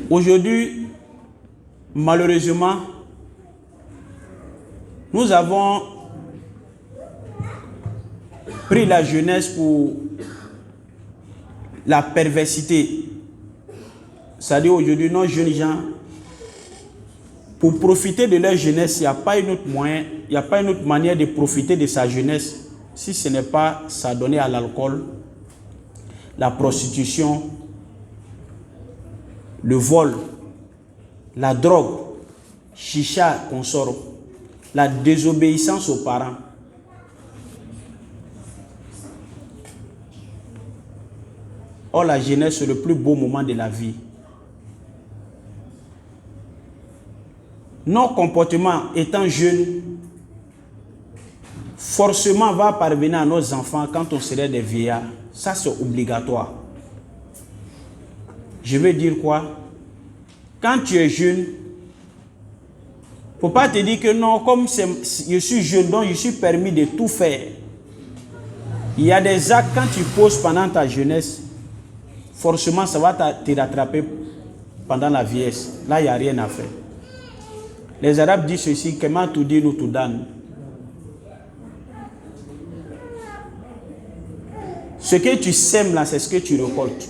Aujourd'hui, malheureusement, nous avons pris la jeunesse pour la perversité. C'est-à-dire aujourd'hui, nos jeunes gens, pour profiter de leur jeunesse, il n'y a pas une autre moyen, il n'y a pas une autre manière de profiter de sa jeunesse si ce n'est pas s'adonner à l'alcool, la prostitution, le vol, la drogue, chicha, consort, la désobéissance aux parents. Or, la jeunesse, c'est le plus beau moment de la vie. Nos comportements étant jeunes, forcément va parvenir à nos enfants quand on serait des vieillards. Ça, c'est obligatoire. Je veux dire quoi? Quand tu es jeune, il ne faut pas te dire que non, comme je suis jeune, donc je suis permis de tout faire. Il y a des actes quand tu poses pendant ta jeunesse, forcément ça va te rattraper pendant la vieillesse. Là, il n'y a rien à faire. Les Arabes disent ceci, comment tout dit nous tout donne. Ce que tu sèmes là, c'est ce que tu récoltes.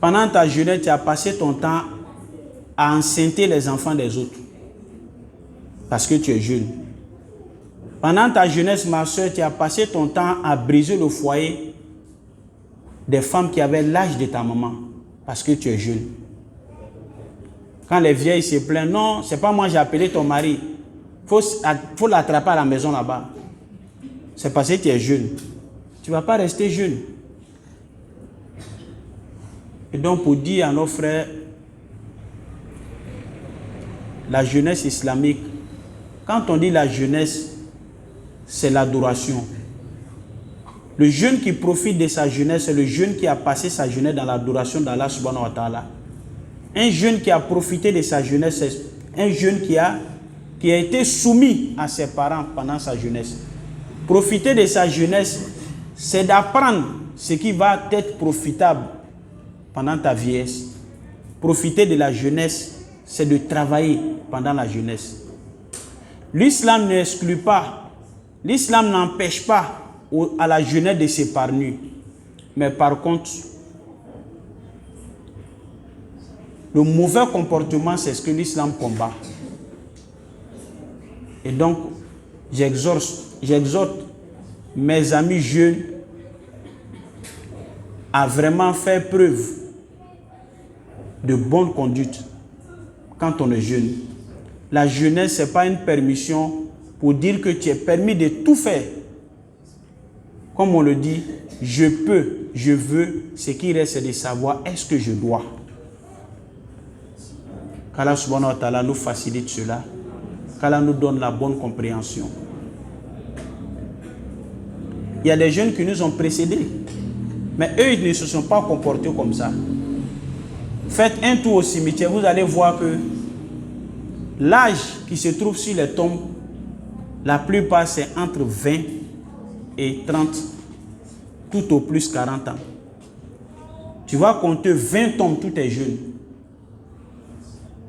Pendant ta jeunesse, tu as passé ton temps à enceinter les enfants des autres. Parce que tu es jeune. Pendant ta jeunesse, ma soeur, tu as passé ton temps à briser le foyer des femmes qui avaient l'âge de ta maman. Parce que tu es jeune. Quand les vieilles se plaignent, non, c'est pas moi j'ai appelé ton mari. Faut l'attraper à la maison là-bas. C'est parce que tu es jeune. Tu ne vas pas rester jeune. Et donc pour dire à nos frères, la jeunesse islamique, quand on dit la jeunesse, c'est l'adoration. Le jeune qui profite de sa jeunesse, c'est le jeune qui a passé sa jeunesse dans l'adoration d'Allah subhanahu wa ta'ala. Un jeune qui a profité de sa jeunesse, c'est un jeune qui a été soumis à ses parents pendant sa jeunesse. Profiter de sa jeunesse, c'est d'apprendre ce qui va être profitable pendant ta vieillesse. Profiter de la jeunesse, c'est de travailler pendant la jeunesse. L'islam n'exclut pas, l'islam n'empêche pas à la jeunesse de s'épargner. Mais par contre, le mauvais comportement, c'est ce que l'islam combat. Et donc, j'exhorte mes amis jeunes à vraiment faire preuve de bonne conduite quand on est jeune. La jeunesse, ce n'est pas une permission pour dire que tu es permis de tout faire. Comme on le dit, je peux, je veux, ce qui reste, c'est de savoir est-ce que je dois. Qu'Allah subhanahu wa ta'ala nous facilite cela. Qu'Allah nous donne la bonne compréhension. Il y a des jeunes qui nous ont précédés. Mais eux, ils ne se sont pas comportés comme ça. Faites un tour au cimetière, vous allez voir que l'âge qui se trouve sur les tombes, la plupart c'est entre 20 et 30, tout au plus 40 ans. Tu vas compter 20 tombes, tout est jeune.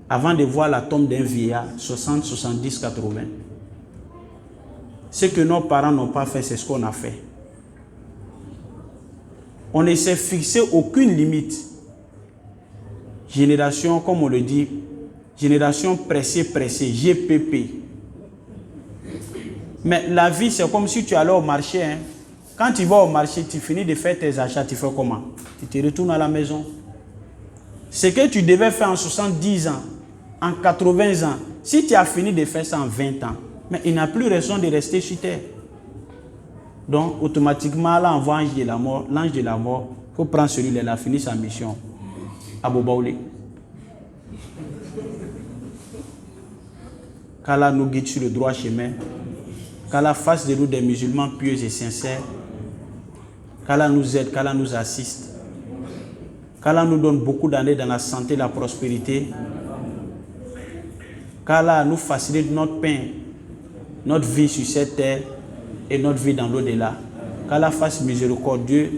Avant de voir la tombe d'un vieillard, 60, 70, 80. Ce que nos parents n'ont pas fait, c'est ce qu'on a fait. On ne s'est fixé aucune limite. Génération, comme on le dit, génération pressée, GPP. Mais la vie, c'est comme si tu allais au marché. Hein. Quand tu vas au marché, tu finis de faire tes achats, tu fais comment? Tu te retournes à la maison. Ce que tu devais faire en 70 ans, en 80 ans, si tu as fini de faire ça en 20 ans, mais il n'a plus raison de rester sur terre. Donc, automatiquement, là, on voit l'ange de la mort. L'ange de la mort, il faut prendre celui-là, il a fini sa mission. À Bobaoulé. Qu'Allah nous guide sur le droit chemin. Qu'Allah fasse de nous des musulmans pieux et sincères. Qu'Allah nous aide, qu'Allah nous assiste. Qu'Allah nous donne beaucoup d'années dans la santé et la prospérité. Qu'Allah nous facilite notre pain, notre vie sur cette terre et notre vie dans l'au-delà. Qu'Allah fasse miséricordieux